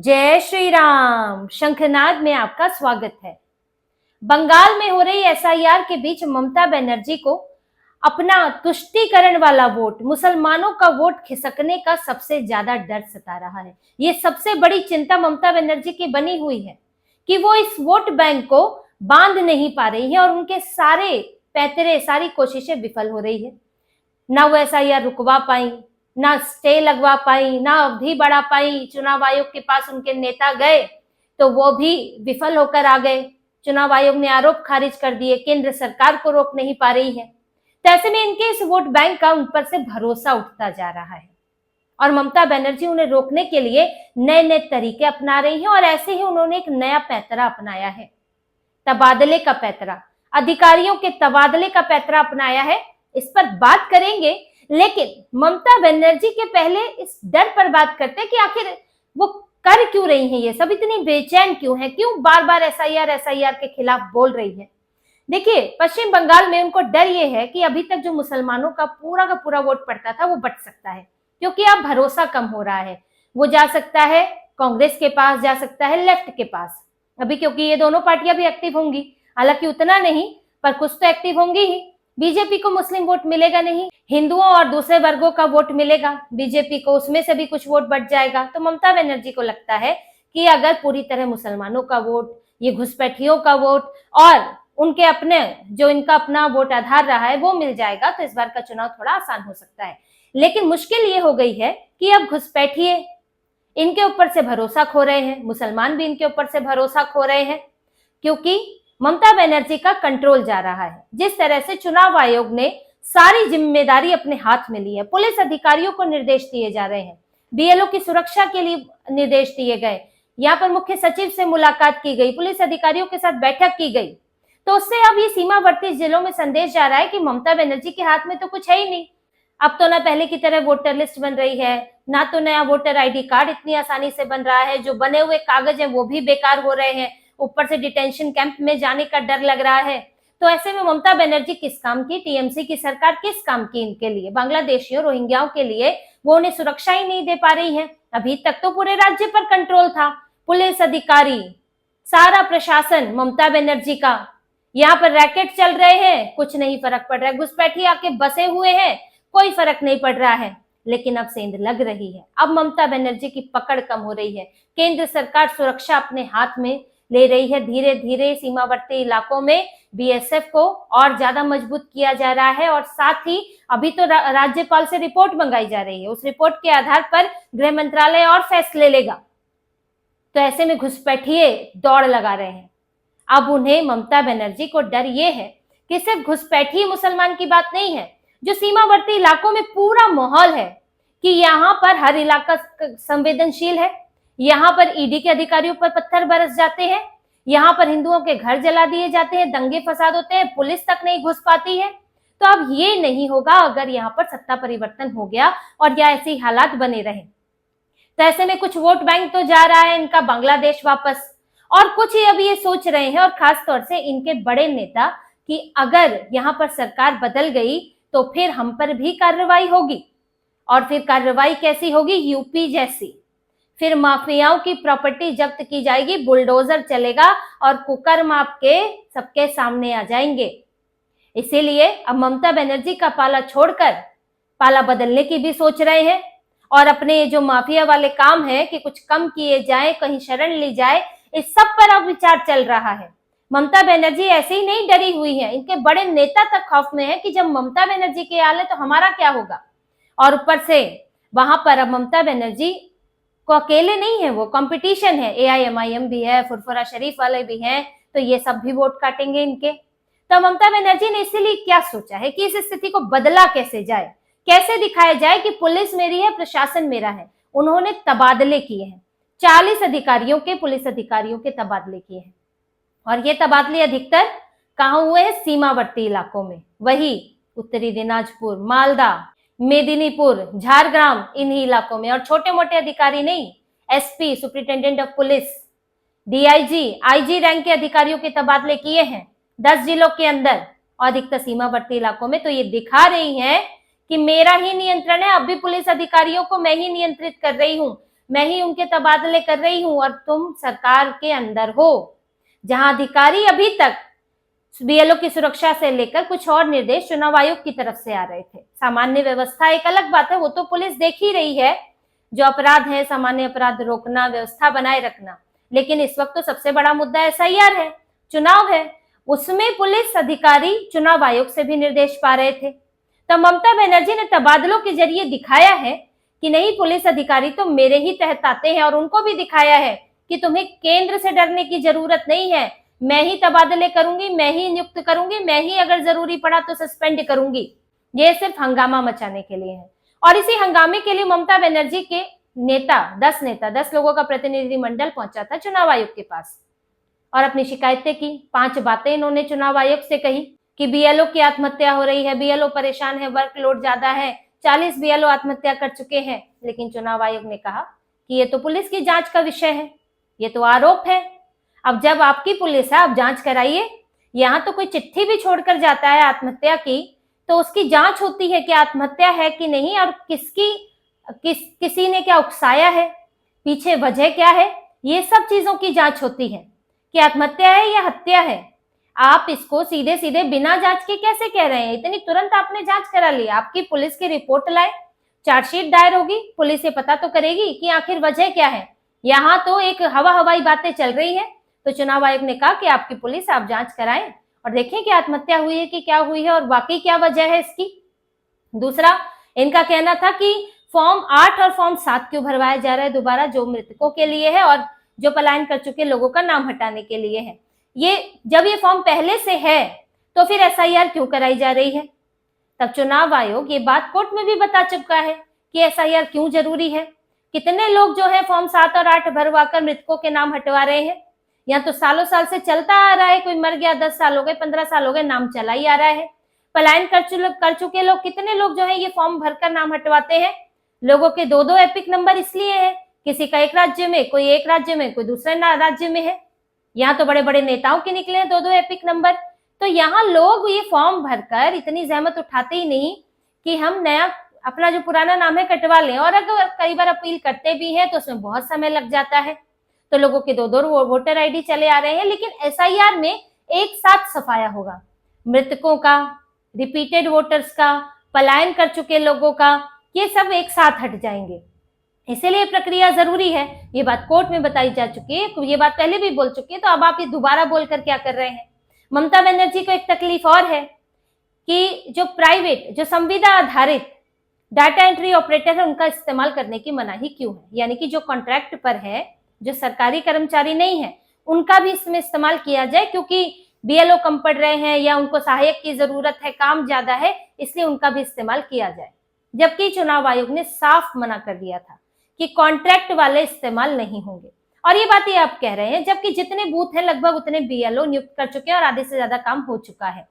जय श्री राम। शंखनाद में आपका स्वागत है। बंगाल में हो रही एसआईआर के बीच ममता बनर्जी को अपना तुष्टीकरण वाला वोट, मुसलमानों का वोट खिसकने का सबसे ज्यादा डर सता रहा है। ये सबसे बड़ी चिंता ममता बनर्जी की बनी हुई है कि वो इस वोट बैंक को बांध नहीं पा रही है और उनके सारे पैतरे, सारी कोशिशें विफल हो रही है। ना वो एसआईआर रुकवा पाई, ना स्टे लगवा पाई, ना अवधि बढ़ा पाई। चुनाव आयोग के पास उनके नेता गए तो वो भी विफल होकर आ गए। चुनाव आयोग ने आरोप खारिज कर दिए, केंद्र सरकार को रोक नहीं पा रही है। तो ऐसे में इनके इस वोट बैंक का उन पर से भरोसा उठता जा रहा है और ममता बनर्जी उन्हें रोकने के लिए नए नए तरीके अपना रही हैं। और ऐसे ही उन्होंने एक नया पैतरा अपनाया है, तबादले का पैतरा, अधिकारियों के तबादले का पैतरा अपनाया है। इस पर बात करेंगे, लेकिन ममता बनर्जी के पहले इस डर पर बात करते हैं कि आखिर वो कर क्यों रही हैं, ये सब इतनी बेचैन क्यों है, क्यों बार बार एसआईआर के खिलाफ बोल रही है। देखिए, पश्चिम बंगाल में उनको डर ये है कि अभी तक जो मुसलमानों का पूरा वोट पड़ता था वो बट सकता है, क्योंकि अब भरोसा कम हो रहा है। वो जा सकता है कांग्रेस के पास, जा सकता है लेफ्ट के पास अभी, क्योंकि ये दोनों पार्टियां भी एक्टिव होंगी, हालांकि उतना नहीं पर कुछ तो एक्टिव होंगी ही। बीजेपी को मुस्लिम वोट मिलेगा नहीं, हिंदुओं और दूसरे वर्गों का वोट मिलेगा बीजेपी को, उसमें से भी कुछ वोट बच जाएगा। तो ममता बनर्जी को लगता है कि अगर पूरी तरह मुसलमानों का वोट, ये घुसपैठियों का वोट और उनके अपने जो इनका अपना वोट आधार रहा है वो मिल जाएगा तो इस बार का चुनाव थोड़ा आसान हो सकता है। लेकिन मुश्किल ये हो गई है कि अब घुसपैठिए इनके ऊपर से भरोसा खो रहे हैं, मुसलमान भी इनके ऊपर से भरोसा खो रहे हैं, क्योंकि ममता बनर्जी का कंट्रोल जा रहा है। जिस तरह से चुनाव आयोग ने सारी जिम्मेदारी अपने हाथ में ली है, पुलिस अधिकारियों को निर्देश दिए जा रहे हैं, बीएलओ की सुरक्षा के लिए निर्देश दिए गए, यहाँ पर मुख्य सचिव से मुलाकात की गई, पुलिस अधिकारियों के साथ बैठक की गई। तो उससे अब ये सीमावर्ती जिलों में संदेश जा रहा है कि ममता बनर्जी के हाथ में तो कुछ है ही नहीं। अब तो ना पहले की तरह वोटर लिस्ट बन रही है, ना तो नया वोटर आईडी कार्ड इतनी आसानी से बन रहा है, जो बने हुए कागज हैं वो भी बेकार हो रहे हैं, ऊपर से डिटेंशन कैंप में जाने का डर लग रहा है। तो ऐसे में ममता बनर्जी किस काम की, टीएमसी की सरकार किस काम की इनके लिए, बांग्लादेशियों, रोहिंग्याओं के लिए वो उन्हें सुरक्षा ही नहीं दे पा रही है। अभी तक तो पूरे राज्य पर कंट्रोल था, पुलिस अधिकारी, सारा प्रशासन ममता बनर्जी का। यहाँ पर रैकेट चल रहे हैं, कुछ नहीं फर्क पड़ रहा है, घुसपैठी आके बसे हुए हैं, कोई फर्क नहीं पड़ रहा है। लेकिन अब सेंध लग रही है, अब ममता बनर्जी की पकड़ कम हो रही है, केंद्र सरकार सुरक्षा अपने हाथ में ले रही है। धीरे धीरे सीमावर्ती इलाकों में बीएसएफ को और ज्यादा मजबूत किया जा रहा है और साथ ही अभी तो राज्यपाल से रिपोर्ट मंगाई जा रही है, उस रिपोर्ट के आधार पर गृह मंत्रालय और फैसले लेगा। तो ऐसे में घुसपैठिए दौड़ लगा रहे हैं। अब उन्हें, ममता बनर्जी को डर ये है कि सिर्फ घुसपैठी मुसलमान की बात नहीं है, जो सीमावर्ती इलाकों में पूरा माहौल है कि यहाँ पर हर इलाका संवेदनशील है, यहाँ पर ईडी के अधिकारियों पर पत्थर बरस जाते हैं, यहाँ पर हिंदुओं के घर जला दिए जाते हैं, दंगे फसाद होते हैं, पुलिस तक नहीं घुस पाती है। तो अब ये नहीं होगा अगर यहाँ पर सत्ता परिवर्तन हो गया और या ऐसे हालात बने रहे। तो ऐसे में कुछ वोट बैंक तो जा रहा है इनका बांग्लादेश वापस, और कुछ ही अभी ये सोच रहे हैं, और खास तौर से इनके बड़े नेता, कि अगर यहाँ पर सरकार बदल गई तो फिर हम पर भी कार्रवाई होगी। और फिर कार्रवाई कैसी होगी? यूपी जैसी। फिर माफियाओं की प्रॉपर्टी जब्त की जाएगी, बुलडोजर चलेगा और कुकर्म आपके सबके सामने आ जाएंगे। इसीलिए अब ममता बनर्जी का पाला छोड़कर पाला बदलने की भी सोच रहे हैं और अपने जो माफिया वाले काम है कि कुछ कम किए जाए, कहीं शरण ली जाए, इस सब पर अब विचार चल रहा है। ममता बनर्जी ऐसे ही नहीं डरी हुई है, इनके बड़े नेता तक खौफ में है कि जब ममता बनर्जी के हाल है तो हमारा क्या होगा। और ऊपर से वहां पर अब ममता बनर्जी को अकेले नहीं है, वो कंपटीशन है, एआईएमआईएम भी है, फुरफुरा शरीफ वाले भी हैं, तो ये सब भी वोट काटेंगे इनके। तो ममता बनर्जी ने इसीलिए क्या सोचा है कि इस स्थिति को बदला कैसे जाए, कैसे दिखाया जाए कि पुलिस मेरी है, प्रशासन मेरा है। उन्होंने तबादले किए हैं, 40 अधिकारियों के, पुलिस अधिकारियों के तबादले किए हैं। और ये तबादले अधिकतर कहाँ हुए हैं? सीमावर्ती इलाकों में, वही उत्तरी दिनाजपुर, मालदा, मेदिनीपुर, झारग्राम, इन्हीं इलाकों में। और छोटे मोटे अधिकारी नहीं, SP, superintendent of police, DIG, IG rank के अधिकारियों के तबादले किए हैं 10 जिलों के अंदर और अधिकतर सीमावर्ती इलाकों में। तो ये दिखा रही है कि मेरा ही नियंत्रण है, अब भी पुलिस अधिकारियों को मैं ही नियंत्रित कर रही हूँ। मैं ही उनके तबादले कर रही हूं और तुम सरकार के अंदर हो, जहां अधिकारी अभी तक बीएलओ की सुरक्षा से लेकर कुछ और निर्देश चुनाव आयोग की तरफ से आ रहे थे। सामान्य व्यवस्था एक अलग बात है, वो तो पुलिस देख ही रही है, जो अपराध है सामान्य अपराध रोकना, व्यवस्था बनाए रखना। लेकिन इस वक्त तो सबसे बड़ा मुद्दा एसआईआर है, चुनाव है, उसमें पुलिस अधिकारी चुनाव आयोग से भी निर्देश पा रहे थे। तो ममता बनर्जी ने तबादलों के जरिए दिखाया है कि नहीं, पुलिस अधिकारी तो मेरे ही तहत आते हैं, और उनको भी दिखाया है कि तुम्हें केंद्र से डरने की जरूरत नहीं है, मैं ही तबादले करूंगी, मैं ही नियुक्त करूंगी, मैं ही अगर जरूरी पड़ा तो सस्पेंड करूंगी। ये सिर्फ हंगामा मचाने के लिए है। और इसी हंगामे के लिए ममता बनर्जी के नेता 10 लोगों का प्रतिनिधिमंडल पहुंचा था चुनाव आयोग के पास और अपनी शिकायतें की। 5 बातें इन्होंने चुनाव आयोग से कही कि बीएलओ की आत्महत्या हो रही है, बीएलओ परेशान है, वर्कलोड ज्यादा है, 40 बीएलओ आत्महत्या कर चुके हैं। लेकिन चुनाव आयोग ने कहा कि ये तो पुलिस की जांच का विषय है, ये तो आरोप है। अब जब आपकी पुलिस है, आप जांच कराइए। यहाँ तो कोई चिट्ठी भी छोड़कर जाता है आत्महत्या की, तो उसकी जांच होती है कि आत्महत्या है कि नहीं, और किसी ने क्या उकसाया है, पीछे वजह क्या है, ये सब चीजों की जांच होती है कि आत्महत्या है या हत्या है। आप इसको सीधे सीधे बिना जांच के कैसे कह रहे हैं? इतनी तुरंत आपने जांच करा ली, आपकी पुलिस की रिपोर्ट लाए, चार्जशीट दायर होगी, पुलिस ये पता तो करेगी कि आखिर वजह क्या है। यहाँ तो एक हवाई बातें चल रही है। तो चुनाव आयोग ने कहा कि आपकी पुलिस, आप जांच कराएं और देखें कि आत्महत्या हुई है कि क्या हुई है और वाकई क्या वजह है इसकी। दूसरा, इनका कहना था कि फॉर्म 8 और फॉर्म 7 क्यों भरवाया जा रहा है दोबारा, जो मृतकों के लिए है और जो पलायन कर चुके लोगों का नाम हटाने के लिए है। ये जब ये फॉर्म पहले से है तो फिर एसआईआर क्यों कराई जा रही है? तब चुनाव आयोग ये बात कोर्ट में भी बता चुका है कि एसआईआर क्यों जरूरी है। कितने लोग जो है फॉर्म 7 और 8 भरवाकर मृतकों के नाम हटवा रहे हैं। यहाँ तो सालों साल से चलता आ रहा है, कोई मर गया 10 साल हो गए, 15 साल हो गए, नाम चला ही आ रहा है। पलायन कर चुके लोग, कितने लोग जो है ये फॉर्म भरकर नाम हटवाते हैं। लोगों के 2-2 एपिक नंबर इसलिए है, किसी का एक राज्य में, कोई एक राज्य में, कोई दूसरे राज्य में है। यहाँ तो बड़े बड़े नेताओं के निकले हैं 2-2 एपिक नंबर। तो यहाँ लोग ये फॉर्म भरकर इतनी जहमत उठाते ही नहीं कि हम नया अपना जो पुराना नाम है कटवा लें, और अगर कई बार अपील करते भी हैं तो उसमें बहुत समय लग जाता है। तो लोगों के 2-2 वोटर आईडी चले आ रहे हैं। लेकिन एसआईआर में एक साथ सफाया होगा, मृतकों का, रिपीटेड वोटर्स का, पलायन कर चुके लोगों का, ये सब एक साथ हट जाएंगे। इसीलिए प्रक्रिया जरूरी है। ये बात कोर्ट में बताई जा चुकी है, ये बात पहले भी बोल चुकी है, तो अब आप ये दोबारा बोलकर क्या कर रहे हैं? ममता बनर्जी को एक तकलीफ और है कि जो प्राइवेट, जो संविदा आधारित डाटा एंट्री ऑपरेटर है, उनका इस्तेमाल करने की मनाही क्यों है? यानी कि जो कॉन्ट्रैक्ट पर है, जो सरकारी कर्मचारी नहीं है, उनका भी इसमें इस्तेमाल किया जाए, क्योंकि बीएलओ कम पड़ रहे हैं या उनको सहायक की जरूरत है, काम ज्यादा है, इसलिए उनका भी इस्तेमाल किया जाए। जबकि चुनाव आयोग ने साफ मना कर दिया था कि कॉन्ट्रैक्ट वाले इस्तेमाल नहीं होंगे। और ये बात ये आप कह रहे हैं, जबकि जितने बूथ हैं लगभग उतने बीएलओ नियुक्त कर चुके हैं और आधे से ज्यादा काम हो चुका है।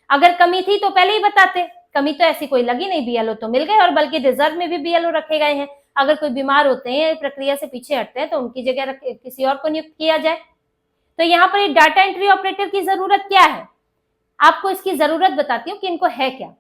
अगर कमी थी तो पहले ही बताते, कमी तो ऐसी कोई लगी नहीं, बीएलओ तो मिल गए, और बल्कि रिजर्व में भी बीएलओ रखे गए हैं। अगर कोई बीमार होते हैं, प्रक्रिया से पीछे हटते हैं, तो उनकी जगह किसी और को नियुक्त किया जाए। तो यहाँ पर डाटा एंट्री ऑपरेटर की जरूरत क्या है? आपको इसकी जरूरत बताती हूँ कि इनको है क्या।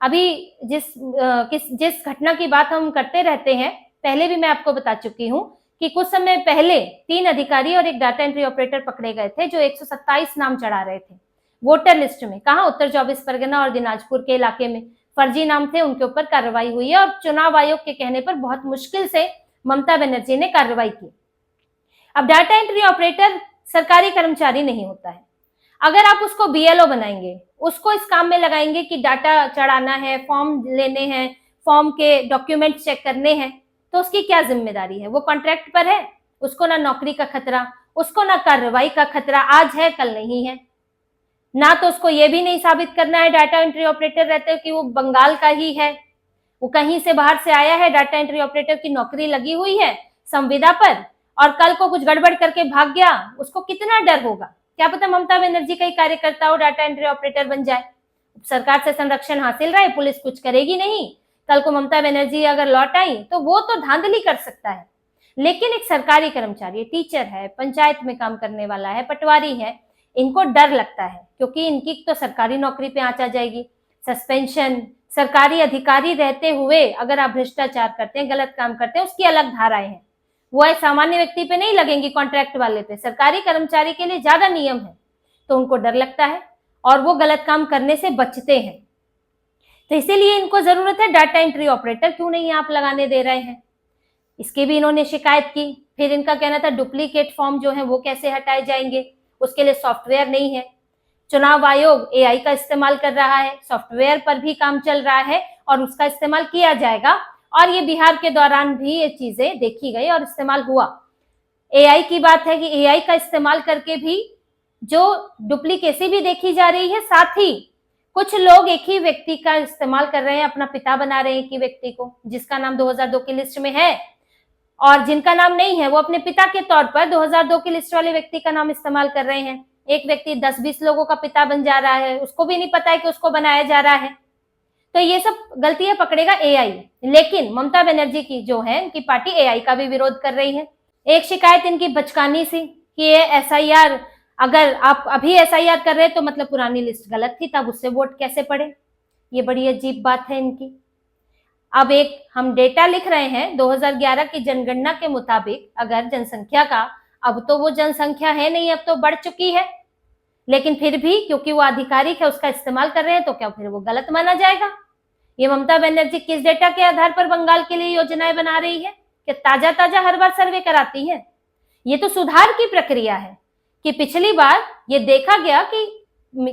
अभी जिस घटना की बात हम करते रहते हैं, पहले भी मैं आपको बता चुकी हूँ कि कुछ समय पहले 3 अधिकारी और एक डाटा एंट्री ऑपरेटर पकड़े गए थे, जो 127 नाम चढ़ा रहे थे वोटर लिस्ट में। कहाँ? उत्तर 24 परगना और दिनाजपुर के इलाके में फर्जी नाम थे, उनके ऊपर कार्रवाई हुई है। और चुनाव आयोग के कहने पर बहुत मुश्किल से ममता बनर्जी ने कार्रवाई की। अब डाटा एंट्री ऑपरेटर सरकारी कर्मचारी नहीं होता है। अगर आप उसको बीएलओ बनाएंगे, उसको इस काम में लगाएंगे कि डाटा चढ़ाना है, फॉर्म लेने हैं, फॉर्म के डॉक्यूमेंट चेक करने हैं, तो उसकी क्या जिम्मेदारी है? वो कॉन्ट्रैक्ट पर है, उसको ना नौकरी का खतरा, उसको ना कार्रवाई का खतरा, आज है कल नहीं है। ना तो उसको ये भी नहीं साबित करना है डाटा एंट्री ऑपरेटर रहते हो कि वो बंगाल का ही है, वो कहीं से बाहर से आया है, डाटा एंट्री ऑपरेटर की नौकरी लगी हुई है संविदा पर, और कल को कुछ गड़बड़ करके भाग गया, उसको कितना डर होगा? क्या पता ममता बनर्जी का ही कार्यकर्ता हो, डाटा एंट्री ऑपरेटर बन जाए, सरकार से संरक्षण हासिल रहे, पुलिस कुछ करेगी नहीं, कल को ममता बनर्जी अगर लौट आई तो वो तो धांधली कर सकता है। लेकिन एक सरकारी कर्मचारी, टीचर है, पंचायत में काम करने वाला है, पटवारी है, इनको डर लगता है, क्योंकि इनकी तो सरकारी नौकरी पे आंच आ जाएगी, सस्पेंशन। सरकारी अधिकारी रहते हुए अगर आप भ्रष्टाचार करते हैं, गलत काम करते हैं, उसकी अलग धाराएं हैं। वो सामान्य व्यक्ति पे नहीं लगेंगी, कॉन्ट्रैक्ट वाले पे। सरकारी कर्मचारी के लिए ज्यादा नियम है, तो उनको डर लगता है और वो गलत काम करने से बचते हैं। तो इसीलिए इनको जरूरत है डाटा एंट्री ऑपरेटर, क्यों नहीं आप लगाने दे रहे हैं। इसकी भी इन्होंने शिकायत की। फिर इनका कहना था डुप्लीकेट फॉर्म जो है वो कैसे हटाए जाएंगे, उसके लिए सॉफ्टवेयर नहीं है। चुनाव आयोग एआई का इस्तेमाल कर रहा है, सॉफ्टवेयर पर भी काम चल रहा है और उसका इस्तेमाल किया जाएगा। और ये बिहार के दौरान भी ये चीजें देखी गई और इस्तेमाल हुआ। एआई की बात है कि एआई का इस्तेमाल करके भी जो डुप्लीकेसी भी देखी जा रही है, साथ ही कुछ लोग एक ही व्यक्ति का इस्तेमाल कर रहे हैं, अपना पिता बना रहे हैं एक ही व्यक्ति को, जिसका नाम 2002 की लिस्ट में है, और जिनका नाम नहीं है वो अपने पिता के तौर पर 2002 की लिस्ट वाले व्यक्ति का नाम इस्तेमाल कर रहे हैं। एक व्यक्ति 10-20 लोगों का पिता बन जा रहा है, उसको भी नहीं पता है कि उसको बनाया जा रहा है। तो ये सब गलतियां पकड़ेगा एआई। लेकिन ममता बनर्जी की जो है, इनकी पार्टी एआई का भी विरोध कर रही है। एक शिकायत इनकी बचकानी सी कि ये एसआईआर, अगर आप अभी एसआईआर कर रहे हैं तो मतलब पुरानी लिस्ट गलत थी, तब उससे वोट कैसे पड़े। ये बड़ी अजीब बात है इनकी। अब एक हम डेटा लिख रहे हैं 2011 की जनगणना के मुताबिक, अगर जनसंख्या का, अब तो वो जनसंख्या है नहीं, अब तो बढ़ चुकी है, लेकिन फिर भी क्योंकि वो आधिकारिक है उसका इस्तेमाल कर रहे हैं, तो क्या फिर वो गलत माना जाएगा। ये ममता बनर्जी किस डेटा के आधार पर बंगाल के लिए योजनाएं बना रही है कि ताजा ताजा हर बार सर्वे कराती है। ये तो सुधार की प्रक्रिया है कि पिछली बार ये देखा गया कि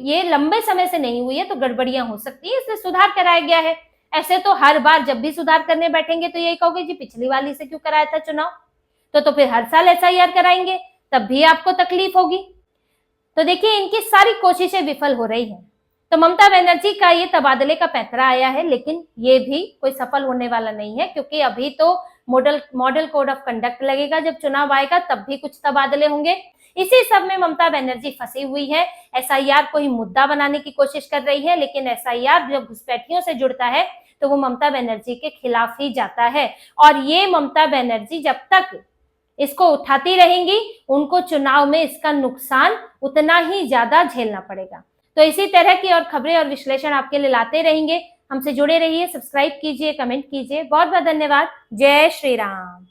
ये लंबे समय से नहीं हुई है तो गड़बड़ियां हो सकती है, इसलिए सुधार कराया गया है। ऐसे तो हर बार जब भी सुधार करने बैठेंगे तो यही कहोगे जी पिछली वाली से क्यों कराया था चुनाव, तो फिर हर साल एसआईआर कराएंगे तब भी आपको तकलीफ होगी। तो देखिए इनकी सारी कोशिशें विफल हो रही हैं। तो ममता बनर्जी का ये तबादले का पैंतरा आया है, लेकिन ये भी कोई सफल होने वाला नहीं है, क्योंकि अभी तो मॉडल कोड ऑफ कंडक्ट लगेगा, जब चुनाव आएगा तब भी कुछ तबादले होंगे। इसी सब में ममता बनर्जी फंसी हुई है, एसआईआर को ही मुद्दा बनाने की कोशिश कर रही है, लेकिन एसआईआर जब घुसपैठियों से जुड़ता है तो वो ममता बनर्जी के खिलाफ ही जाता है। और ये ममता बनर्जी जब तक इसको उठाती रहेंगी, उनको चुनाव में इसका नुकसान उतना ही ज्यादा झेलना पड़ेगा। तो इसी तरह की और खबरें और विश्लेषण आपके लिए लाते रहेंगे। हमसे जुड़े रहिए, सब्सक्राइब कीजिए, कमेंट कीजिए। बहुत बहुत धन्यवाद। जय श्री राम।